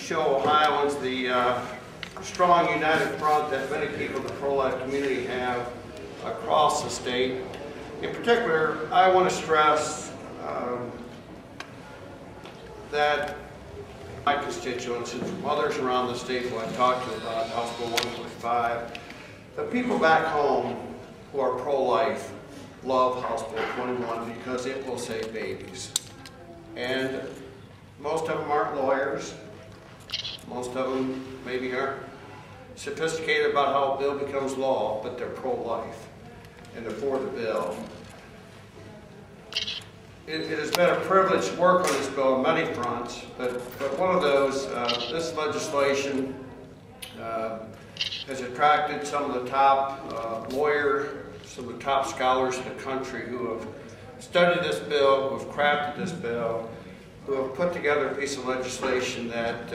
show Ohioans the strong united front that many people in the pro-life community have across the state. In particular, I want to stress that my constituents and from others around the state who I've talked to about House Bill 145, the people back home who are pro-life love House Bill 21 because it will save babies. And most of them aren't lawyers. Most of them maybe aren't sophisticated about how a bill becomes law, but they're pro-life and they're for the bill. It has been a privilege to work on this bill on many fronts, but one of those, this legislation has attracted some of the top lawyers, some of the top scholars in the country who have studied this bill, who have crafted this bill, who have put together a piece of legislation that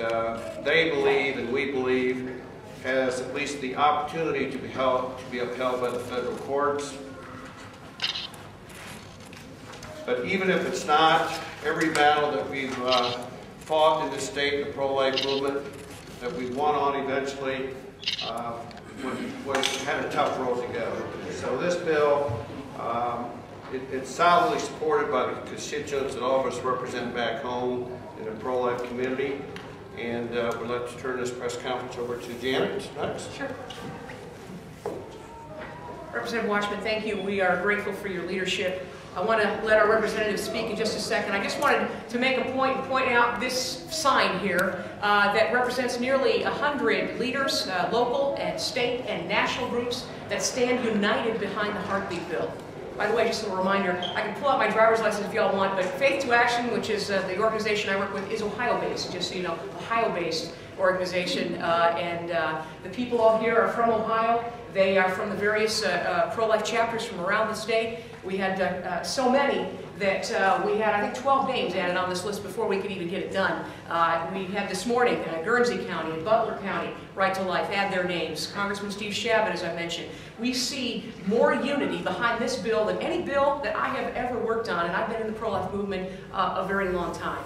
they believe and we believe has at least the opportunity to be upheld by the federal courts. But even if it's not, every battle that we've fought in this state, the pro-life movement, that we won on eventually, had a tough road to go. So this bill, it's solidly supported by the constituents that all of us represent back home in the pro-life community. And we'd like to turn this press conference over to Janet next. Sure. Representative Wachtmann, thank you. We are grateful for your leadership. I want to let our representative speak in just a second. I just wanted to make a point and point out this sign here that represents nearly 100 leaders, local and state and national groups that stand united behind the Heartbeat Bill. By the way, just a reminder, I can pull out my driver's license if y'all want, but Faith to Action, which is the organization I work with, is Ohio-based, just so you know, Ohio-based organization. The people all here are from Ohio. They are from the various pro-life chapters from around the state. We had so many that we had, I think, 12 names added on this list before we could even get it done. We had this morning, Guernsey County and Butler County, Right to Life, add their names. Congressman Steve Chabot, as I mentioned. We see more unity behind this bill than any bill that I have ever worked on, and I've been in the pro-life movement a very long time.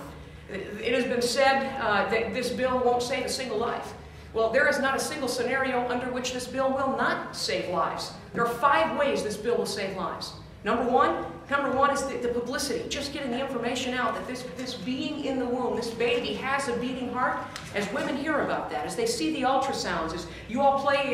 It has been said that this bill won't save a single life. Well, there is not a single scenario under which this bill will not save lives. There are 5 ways this bill will save lives. Number one is the publicity, just getting the information out that this being in the womb, this baby has a beating heart. As women hear about that, as they see the ultrasounds, as you all play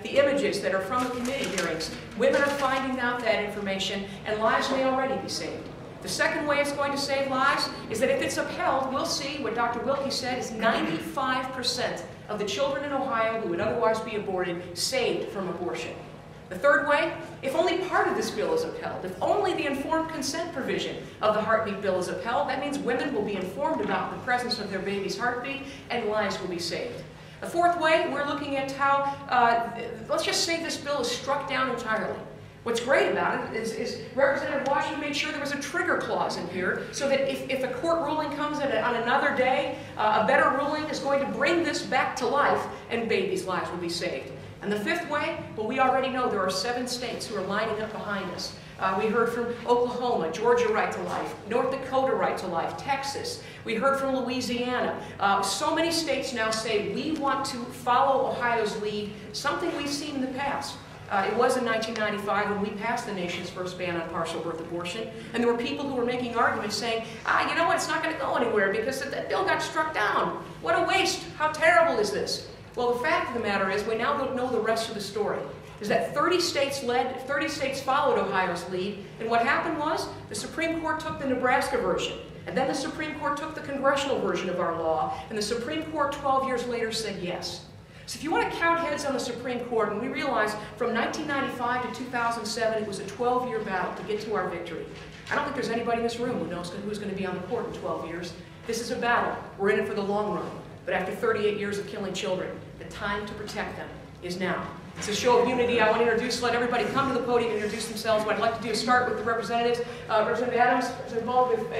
the images that are from the committee hearings, women are finding out that information and lives may already be saved. The second way it's going to save lives is that if it's upheld, we'll see what Dr. Wilkie said is 95% of the children in Ohio who would otherwise be aborted saved from abortion. The third way, if only part of this bill is upheld, if only the informed consent provision of the Heartbeat Bill is upheld, that means women will be informed about the presence of their baby's heartbeat and lives will be saved. The fourth way, we're looking at how, let's just say this bill is struck down entirely. What's great about it is Representative Wachtmann made sure there was a trigger clause in here so that if a court ruling comes on another day, a better ruling is going to bring this back to life and babies' lives will be saved. And the fifth way, well, we already know there are 7 states who are lining up behind us. We heard from Oklahoma, Georgia Right to Life, North Dakota Right to Life, Texas. We heard from Louisiana. So many states now say we want to follow Ohio's lead, something we've seen in the past. It was in 1995 when we passed the nation's first ban on partial birth abortion, and there were people who were making arguments saying, you know what, it's not going to go anywhere because that bill got struck down. What a waste. How terrible is this? Well, the fact of the matter is we now don't know the rest of the story. Is that 30 states followed Ohio's lead, and what happened was the Supreme Court took the Nebraska version, and then the Supreme Court took the congressional version of our law, and the Supreme Court 12 years later said yes. So if you want to count heads on the Supreme Court, and we realize from 1995 to 2007 it was a 12-year battle to get to our victory. I don't think there's anybody in this room who knows who's going to be on the court in 12 years. This is a battle. We're in it for the long run. But after 38 years of killing children, the time to protect them is now. It's a show of unity. I want to let everybody come to the podium and introduce themselves. What I'd like to do is start with the representatives. Representative Adams is involved with